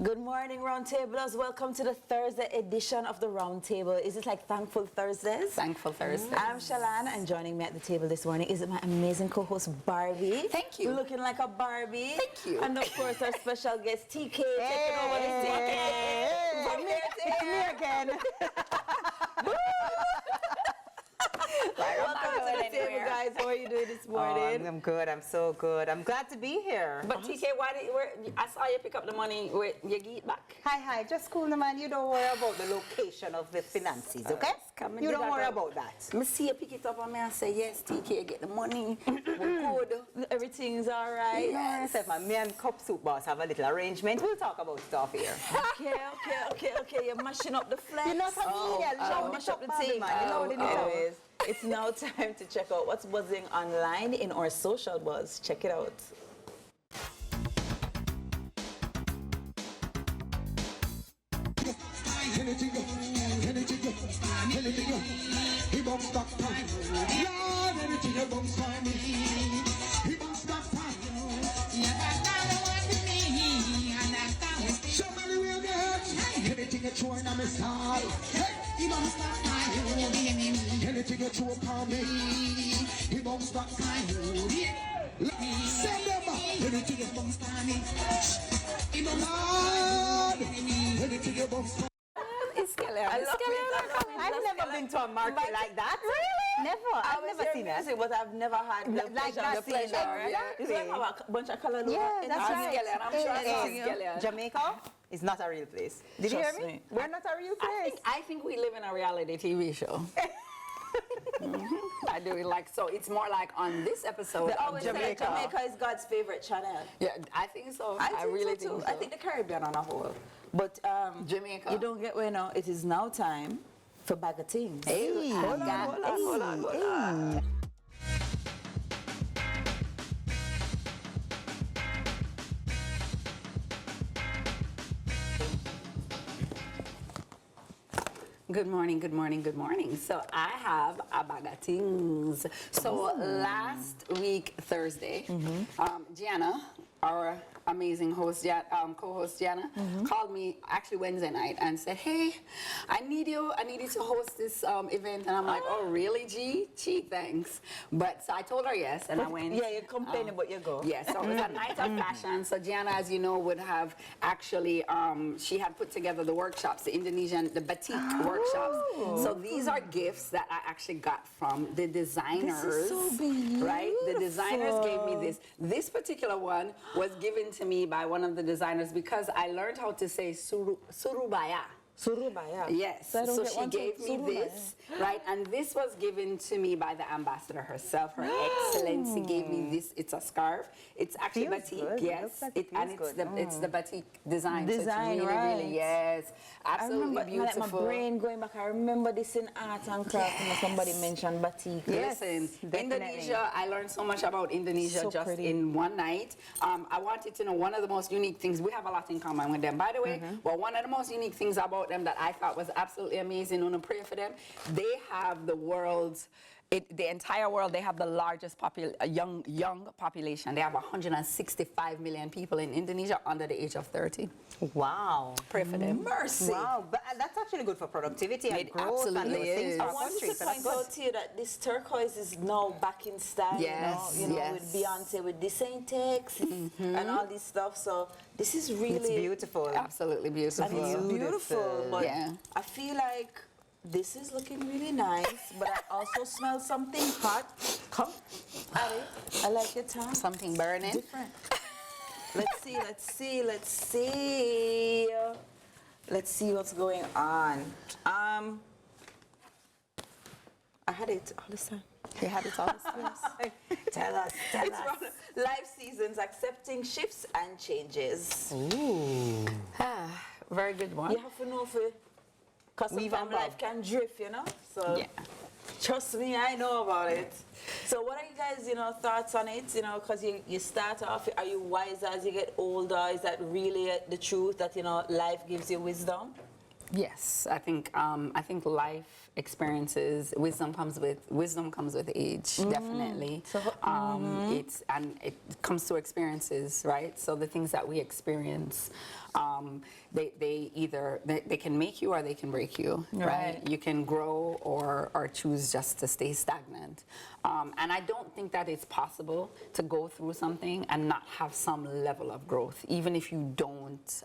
Good morning, Roundtablers. Welcome to the Thursday edition of the Roundtable. Is it like Thankful Thursdays? Thankful Thursdays. I'm Chelan, and joining me at the table this morning is my amazing co-host Barbie. Thank you. Looking like a Barbie. Thank you. And of course our special guest TK. Taking over the It's me again. Welcome to the table, guys. How are you doing this morning? I'm good. I'm so good. I'm glad to be here. But TK, I saw you pick up the money with your geet back. Hi. Just cool, man. You don't worry about the location of the finances, okay? You don't worry about that. Me see you pick it up on me and say, yes, TK, get the money. We're good. Everything's all right. Yes. Me and Cup Soup Boss have a little arrangement. We'll talk about stuff here. Okay. You're mashing up the flesh. You're not a media. Mash up the thing. Anyways, it's now time to check out what's buzzing online in our social buzz. Check it out. Anything you throw upon me, he won't stop crying. Send them up. Anything you bounce on me, he won't stop. Anything you bounce on me. It's Kelly. I've never been to a market like that. Really? Never. I've never seen that. But I've never had the Like pleasure. that. It's like have a bunch of color. Yeah, that's right. Skelly, I'm sure it's Skelly. Jamaica is not a real place. Did you hear Trust me? me. We're not a real place. I think we live in a reality TV show. I do it like so. It's more like on this episode They of always say Jamaica. Jamaica is God's favorite channel. Yeah, I think so. I really think so too. think so. I think the Caribbean on a whole. But Jamaica. you don't get where now. It is now time for Bag of Things. Hey, Hold on. Good morning. So I have a bag of things. So last week, Thursday, Gianna, our amazing host, co-host Gianna, called me actually Wednesday night and said, hey, I need you to host this event. And I'm like, oh, really, G? Gee, thanks. But so I told her yes, and I went. Yeah, you're complaining, but you go. Yes, so it was a night of fashion. So Gianna, as you know, would have actually, she had put together the workshops, the batik workshops. So these are gifts that I actually got from the designers. This is so beautiful. Right? The designers gave me this. This particular one was given to me by one of the designers because I learned how to say surubaya. Surubaya. Yes, so she gave me this, right? And this was given to me by the ambassador herself. Her Excellency gave me this. It's a scarf. It's actually Feels batik, good. yes. It's the batik design. Design, so it's really, right. really, yes. Absolutely I remember, beautiful. like my brain going back. I remember this in art and craft when somebody mentioned batik. Yes, Listen, definitely. Indonesia, I learned so much about Indonesia So just pretty. in one night. I wanted to know one of the most unique things. We have a lot in common with them, by the way. Well, one of the most unique things about them that I thought was absolutely amazing, and I pray for them, they have the world's, the entire world, they have the largest young population. They have 165 million people in Indonesia under the age of 30. Wow. Pray for them. Mercy. Wow, but that's actually good for productivity and It growth and absolutely those things is. for I our wanted country. to So that's point good. out to you that this turquoise is now back in style. Yes, you know, yes. with Beyonce, with this ain't text and all this stuff. So this is really It's beautiful. Absolutely beautiful. And it's beautiful, Beautiful. but Yeah. I feel like this is looking really nice, but I also smell something hot. Come, Abby, I like your tongue. Something burning. Different. Let's see what's going on. I had it all this time. You had it all this time. Tell us. It's from Life Seasons, Accepting Shifts and Changes. Very good one. You have to know because We've sometimes evolved. life can drift, you know? So Yeah. trust me, I know about it. So what are you guys, thoughts on it? Because you start off, are you wiser as you get older? Is that really the truth that, life gives you wisdom? Yes, I think life experiences, wisdom comes with age, definitely. So, It comes to experiences, right? So the things that we experience, they can make you or they can break you, right? You can grow or choose just to stay stagnant. And I don't think that it's possible to go through something and not have some level of growth, even if you don't,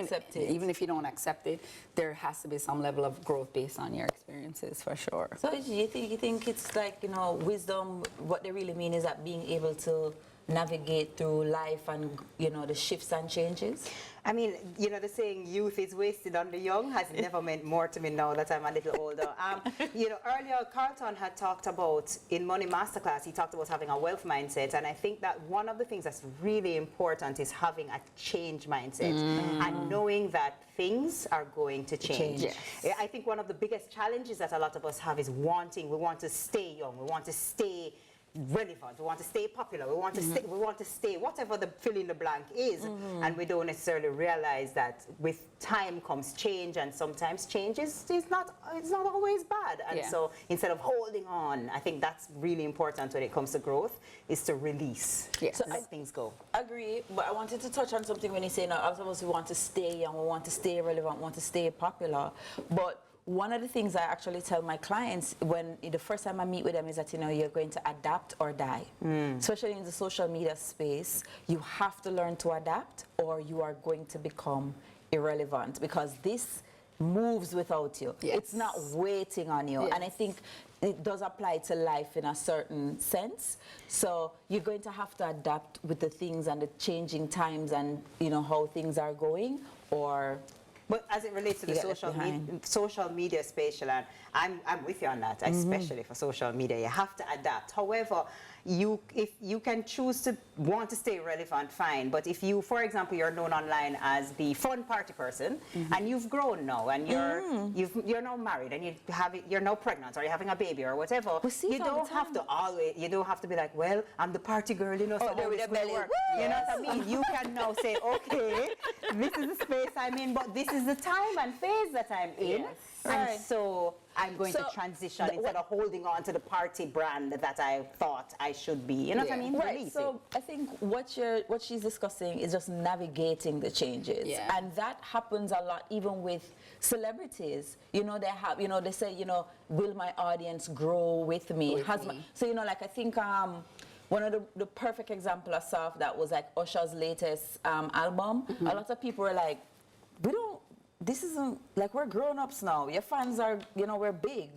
Accept it. even if you don't accept it, there has to be some level of growth based on your experiences, for sure. So you think it's like, wisdom, what they really mean is that being able to navigate through life and, the shifts and changes? I mean, the saying youth is wasted on the young has never meant more to me now that I'm a little older. Earlier Carlton had talked about, in Money Masterclass, he talked about having a wealth mindset. And I think that one of the things that's really important is having a change mindset and knowing that things are going to change. Yes. I think one of the biggest challenges that a lot of us have is we want to stay young, we want to stay relevant, we want to stay popular, we want to stay whatever the fill in the blank is, and we don't necessarily realize that with time comes change, and sometimes change is not always bad. And so instead of holding on, I think that's really important when it comes to growth, is to release, So let things go. Agree, but I wanted to touch on something when you say, all of us, we want to stay young, we want to stay relevant, we want to stay popular, but one of the things I actually tell my clients when the first time I meet with them is that, you're going to adapt or die. Especially in the social media space, you have to learn to adapt or you are going to become irrelevant, because this moves without you. Yes. It's not waiting on you. Yes. And I think it does apply to life in a certain sense. So you're going to have to adapt with the things and the changing times and, how things are going, or... But as it relates to the social media space, Chelan, I'm with you on that, especially for social media. You have to adapt. However, if you can choose to want to stay relevant, fine. But if you, for example, you're known online as the fun party person, and you've grown now, and you're now married, and you're now pregnant, or you're having a baby, or whatever, you don't have to be like, well, I'm the party girl, so how it's going to work. You know what I mean? You can now say, okay, this is the space I'm in, but this is the time and phase that I'm in. Yes. And so I'm going to transition instead of holding on to the party brand that I thought I should be. You know what I mean? Right. So I think what she's discussing is just navigating the changes. Yeah. And that happens a lot even with celebrities. They have, they say, will my audience grow with me? So, I think one of the perfect example I saw of that was like Usher's latest album. A lot of people were like, this isn't, like, we're grown-ups now. Your fans are, we're big.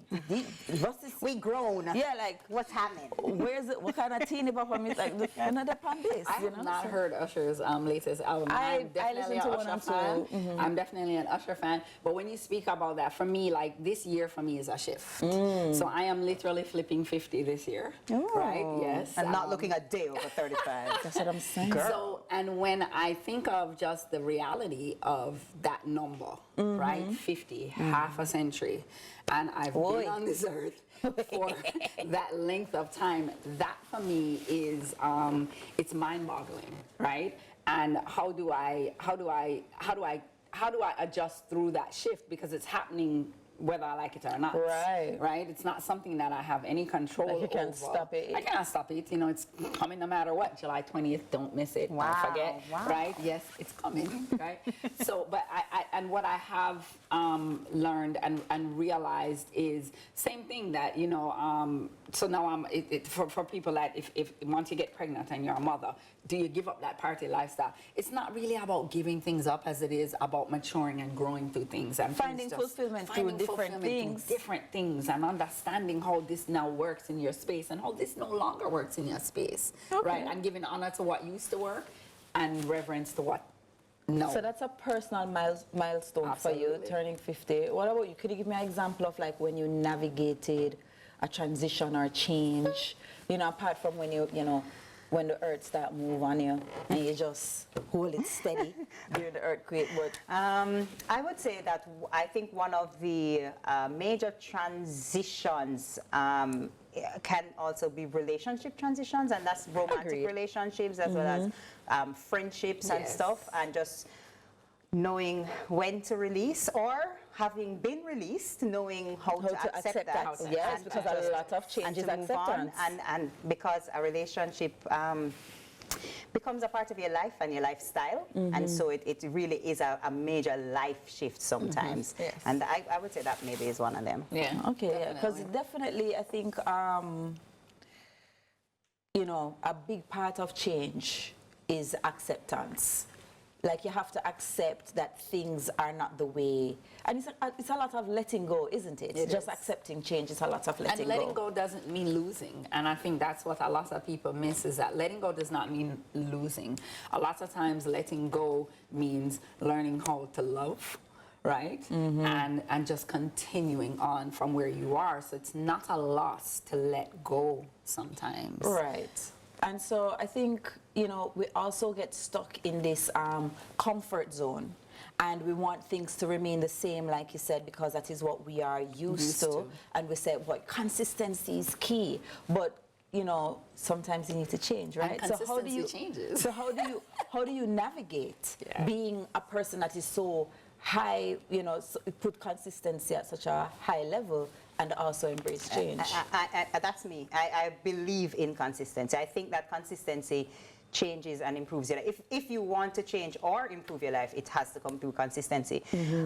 We grown. Yeah, like, what's happening? Where's it? What kind of teeny bop am I like? Another pan this, I have not heard Usher's latest album. I listened to one or two. I'm definitely an Usher fan. But when you speak about that, for me, like, this year for me is a shift. So I am literally flipping 50 this year. Right? Yes. And not looking a day over 35. That's what I'm saying. So, and when I think of just the reality of that number, right? 50, half a century. And I've been on this earth for that length of time. That for me is, it's mind-boggling, right? And how do I adjust through that shift? Because it's happening whether I like it or not. Right. Right? It's not something that I have any control over. You can't stop it. I can't stop it. It's coming no matter what. July 20th, don't miss it. Wow. Don't forget. Wow. Right? Yes, it's coming. Right? So, but and what I have learned and realized is same thing that, so now for people that if once you get pregnant and you're a mother, do you give up that party lifestyle? It's not really about giving things up as it is about maturing and growing through things and finding fulfillment through different things and understanding how this now works in your space and how this no longer works in your space, right? And giving honor to what used to work and reverence to what no. So that's a personal milestone for you, turning 50. What about you? Could you give me an example of like when you navigated a transition or a change, apart from when when the earth start move on you and you just hold it steady during the earthquake? But I would say that I think one of the major transitions can also be relationship transitions, and that's romantic relationships as well as friendships and stuff, and just knowing when to release, or having been released, knowing how to accept that. Yes, because a lot of change is acceptance. And because a relationship becomes a part of your life and your lifestyle, and so it really is a major life shift sometimes. Yes. And I would say that maybe is one of them. Yeah. Okay, because definitely I think, you know, a big part of change is acceptance. Like, you have to accept that things are not the way, and it's a lot of letting go, isn't it? Just accepting change is a lot of letting go. And letting go doesn't mean losing. And I think that's what a lot of people miss, is that letting go does not mean losing. A lot of times letting go means learning how to love, right? And just continuing on from where you are. So it's not a loss to let go sometimes. Right. And so I think, you know, we also get stuck in this comfort zone, and we want things to remain the same, like you said, because that is what we are used to. And we say, well, consistency is key. But, you know, sometimes you need to change, right? And consistency changes. So how do you navigate being a person that is so high, you know, put consistency at such a high level, and also embrace change? That's me. I believe in consistency. I think that consistency changes and improves your life. If you want to change or improve your life, it has to come through consistency.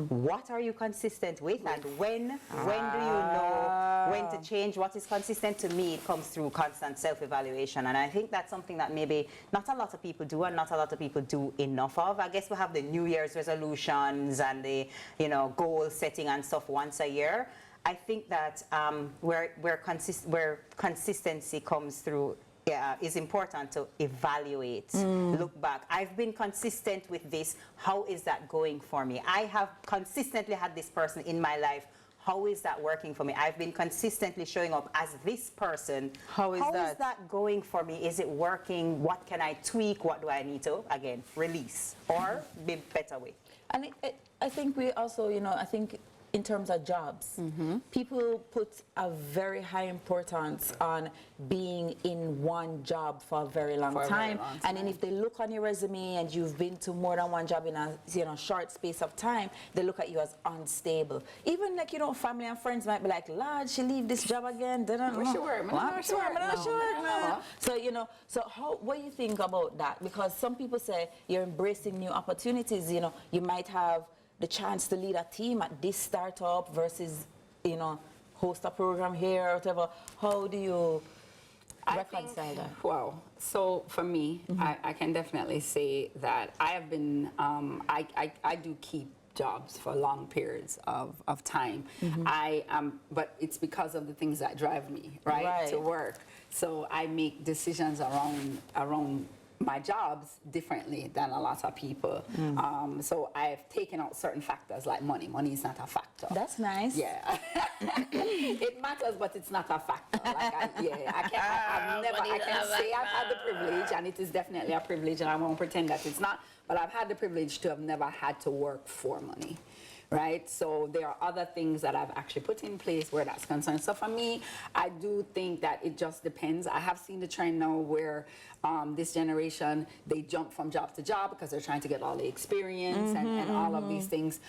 What are you consistent with, and when do you know when to change? What is consistent? To me, it comes through constant self-evaluation, and I think that's something that maybe not a lot of people do, and not a lot of people do enough of. I guess we have the New Year's resolutions and the, you know, goal setting and stuff once a year. I think that where consistency comes through is important to evaluate, look back. I've been consistent with this. How is that going for me? I have consistently had this person in my life. How is that working for me? I've been consistently showing up as this person. How is that going for me? Is it working? What can I tweak? What do I need to, again, release or be better with? And I think we also, you know, I think in terms of jobs, people put a very high importance on being in one job for a very long time. And then if they look on your resume and you've been to more than one job in a, you know, short space of time, they look at you as unstable. Even, like, you know, family and friends might be like, Lord, she leave this job again. So, you know, so what do you think about that? Because some people say you're embracing new opportunities. You know, you might have the chance to lead a team at this startup versus, you know, host a program here or whatever. How do you reconcile that? Well, so for me, I can definitely say that I have been, I do keep jobs for long periods of time. But it's because of the things that drive me, right? To work. So I make decisions around my jobs differently than a lot of people. So I've taken out certain factors like money. Money is not a factor. That's nice. Yeah. It matters, but it's not a factor. Like I can say I've had the privilege, and it is definitely a privilege, and I won't pretend that it's not, but I've had the privilege to have never had to work for money. Right? So there are other things that I've actually put in place where that's concerned. So for me, I do think that it just depends. I have seen the trend now where this generation, they jump from job to job because they're trying to get all the experience and all of these things.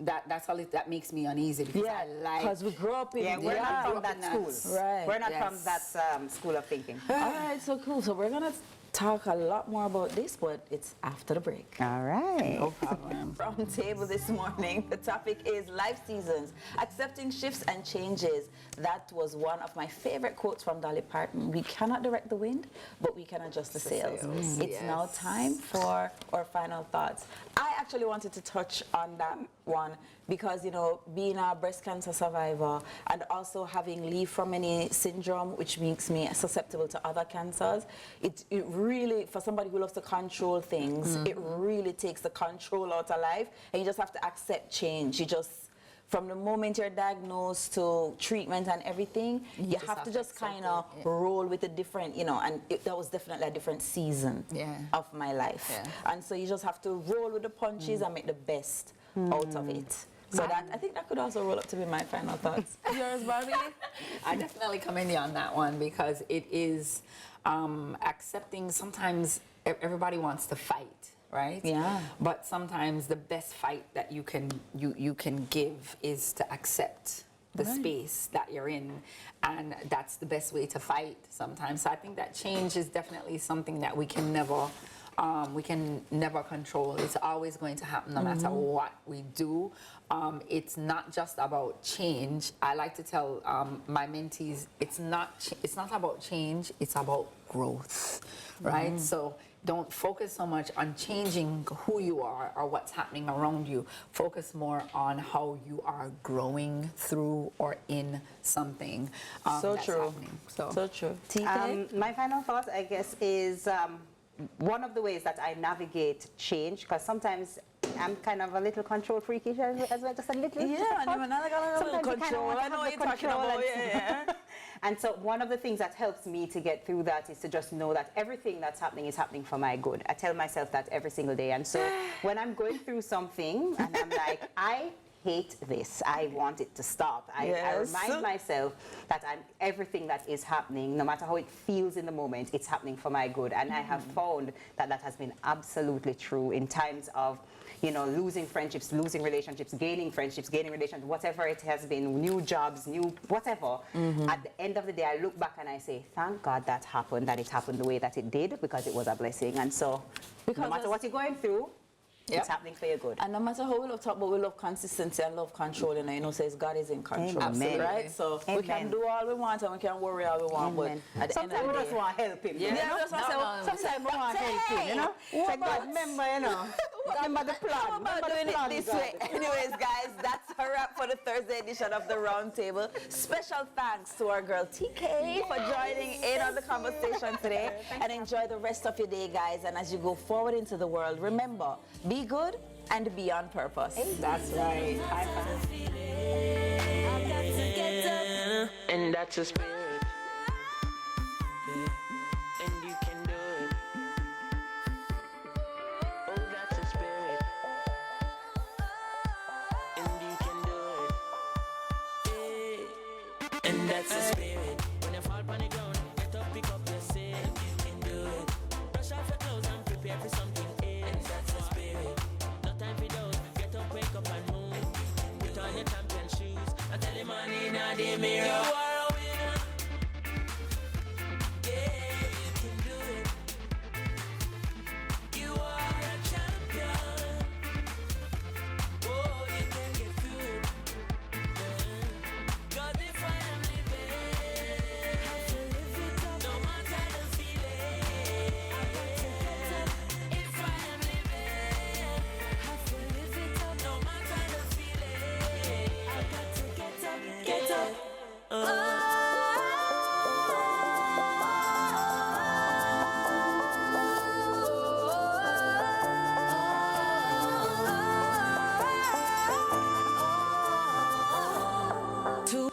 That's all that makes me uneasy, because I like... because we grew up in... we're not from that school. Right. We're not from that school of thinking. All right, so cool. So we're going to talk a lot more about this, but it's after the break. All right. No problem. Roundtable this morning, the topic is life seasons, accepting shifts and changes. That was one of my favorite quotes from Dolly Parton. We cannot direct the wind, but we can adjust the sails. It's now time for our final thoughts. I actually wanted to touch on that one because, you know, being a breast cancer survivor and also having leave from any syndrome, which makes me susceptible to other cancers, it really, for somebody who loves to control things, it really takes the control out of life, and you just have to accept change. You just, from the moment you're diagnosed to treatment and everything, you have to just kind of roll with a different, you know, and that was definitely a different season of my life. And so you just have to roll with the punches and make the best out of it. So that, I think that could also roll up to be my final thoughts. Yours, Barbie? I definitely commend you on that one, because it is accepting. Sometimes everybody wants to fight, right? Yeah. But sometimes the best fight that you can give is to accept the space that you're in, and that's the best way to fight sometimes. So I think that change is definitely something that we can never control. It's always going to happen no matter what we do. It's not just about change. I like to tell my mentees, it's not about change, it's about growth, right? So don't focus so much on changing who you are or what's happening around you. Focus more on how you are growing through or in something So that's true. happening. So true. TK? My final thought, I guess, is one of the ways that I navigate change, because sometimes I'm kind of a little control freakish as well, just a little. Yeah, just a and I got a little Sometimes you kinda control. want to I know have what the you're talking control about. and- Yeah. And so one of the things that helps me to get through that is to just know that everything that's happening is happening for my good. I tell myself that every single day. And so when I'm going through something and I'm like, I hate this, I want it to stop, I Yes. remind myself that everything that is happening, no matter how it feels in the moment, it's happening for my good. And I have found that that has been absolutely true in times of, you know, losing friendships, losing relationships, gaining friendships, gaining relationships, whatever it has been, new jobs, new whatever. At the end of the day, I look back and I say, thank God that happened, that it happened the way that it did, because it was a blessing. And so, no matter what you're going through, it's happening for your good. And no matter how we love talk, but we love consistency and love control, you know, says God is in control. Amen. Absolutely. Right? So we can Amen. do all we want and we can worry all we want, Amen. but at the end of Sometimes the we day, just want to help him. Yeah, you know? we just want to say, Sometimes we want to help him, you know? Say, God, remember, you know, remember the plan. How about Remember the doing plan, it this God. way? Anyways, guys, that's a wrap for the Thursday edition of the Roundtable. Special thanks to our girl TK for joining in on the conversation today. And enjoy the rest of your day, guys. And as you go forward into the world, remember, be good and be on purpose. That's right. High five. And that's a spirit. Yeah. And you can do it. Oh, that's a spirit. And you can do it. Yeah. And that's a spirit. When you fall on the ground, get up, pick up yourself. You can do it. Brush off your clothes and prepare for something else. And that's a spirit. No time for those. Get up, wake up and move. Put on your champion shoes. And tell him on in the mirror. You are a winner. Yeah, you can do it. You are a champion. Oh, you can get through it. Yeah. 'Cause if I am living, no matter the feeling. If I am living, no matter the feeling. I got to get up. To